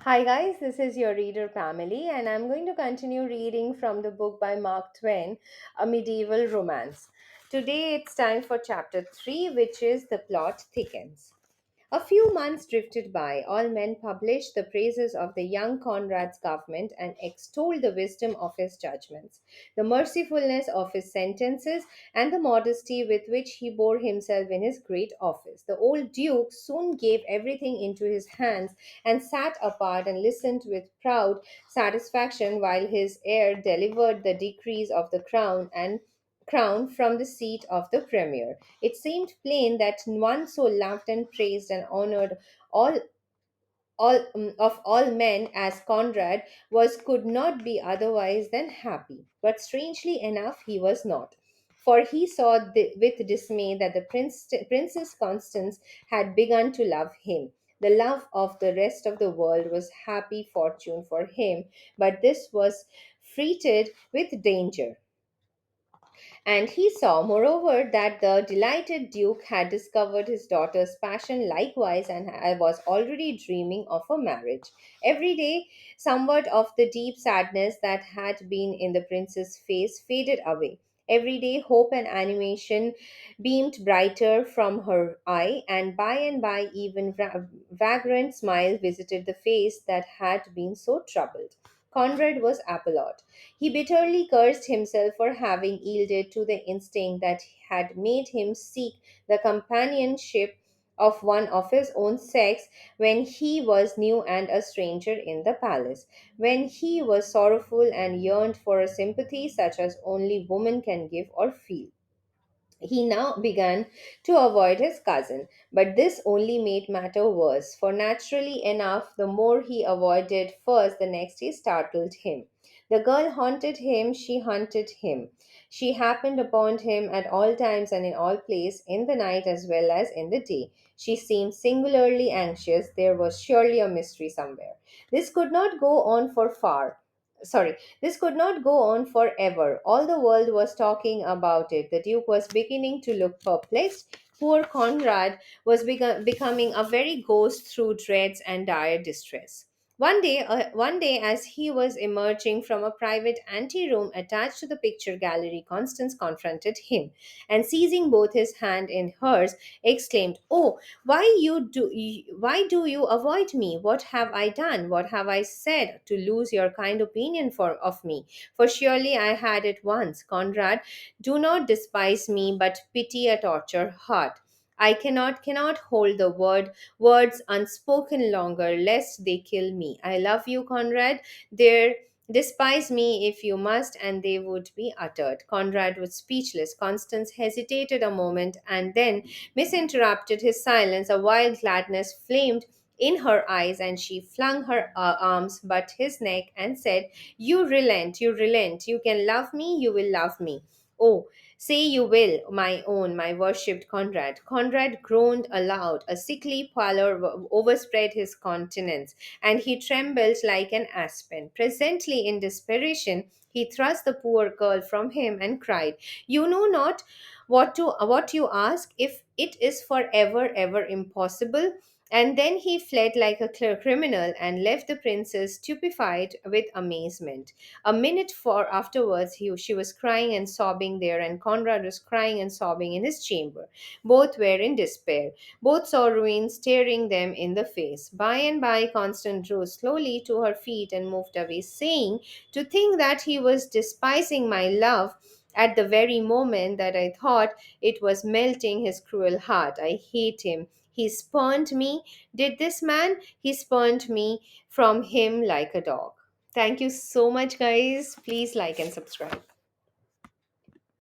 Hi, guys, this is your reader Pamela, and I'm going to continue reading from the book by Mark Twain, A Medieval Romance. Today it's time for chapter 3, which is The Plot Thickens. A few months drifted by. All men published the praises of the young Conrad's government and extolled the wisdom of his judgments, the mercifulness of his sentences, and the modesty with which he bore himself in his great office. The old duke soon gave everything into his hands and sat apart and listened with proud satisfaction while his heir delivered the decrees of the crown from the seat of the premier. It seemed plain that one so loved and praised and honored all of all men as Conrad was could not be otherwise than happy. But strangely enough, he was not. For he saw with dismay that the Princess Constance had begun to love him. The love of the rest of the world was happy fortune for him, but this was freighted with danger. And he saw, moreover, that the delighted Duke had discovered his daughter's passion likewise and was already dreaming of a marriage. Every day, somewhat of the deep sadness that had been in the prince's face faded away. Every day, hope and animation beamed brighter from her eye, and by, even vagrant smile visited the face that had been so troubled. Conrad was appalled. He bitterly cursed himself for having yielded to the instinct that had made him seek the companionship of one of his own sex when he was new and a stranger in the palace, when he was sorrowful and yearned for a sympathy such as only woman can give or feel. He now began to avoid his cousin, but this only made matter worse, for naturally enough, the more he avoided first, the next he startled him. The girl haunted him, she hunted him. She happened upon him at all times and in all places, in the night as well as in the day. She seemed singularly anxious. There was surely a mystery somewhere. This could not go on for far. Sorry, this could not go on forever. All the world was talking about it. The Duke was beginning to look perplexed. Poor Conrad was becoming a very ghost through dreads and dire distress. One day, as he was emerging from a private anteroom attached to the picture gallery, Constance confronted him, and seizing both his hand in hers, exclaimed, "Oh, why do you avoid me? What have I done? What have I said to lose your kind opinion of me? For surely I had it once. Conrad, do not despise me, but pity a tortured heart. I cannot hold the words unspoken longer, lest they kill me. I love you, Conrad. There Despise me if you must, and they would be uttered." Conrad was speechless. Constance hesitated a moment and then misinterrupted his silence. A wild gladness flamed in her eyes, and she flung her arms but his neck and said, "You relent, you relent. You can love me, you will love me. Oh, say you will, my own, my worshipped Conrad." Conrad groaned aloud. A sickly pallor overspread his countenance, and he trembled like an aspen. Presently, in desperation, he thrust the poor girl from him and cried, "You know not what you ask, if it is forever ever impossible." And then he fled like a criminal and left the princess stupefied with amazement. A minute for afterwards, she was crying and sobbing there, and Conrad was crying and sobbing in his chamber. Both were in despair. Both saw ruin staring them in the face. By and by, Constance rose slowly to her feet and moved away, saying, "To think that he was despising my love at the very moment that I thought it was melting his cruel heart. I hate him. He spurned me. Did this man? He spurned me from him like a dog." Thank you so much, guys. Please like and subscribe.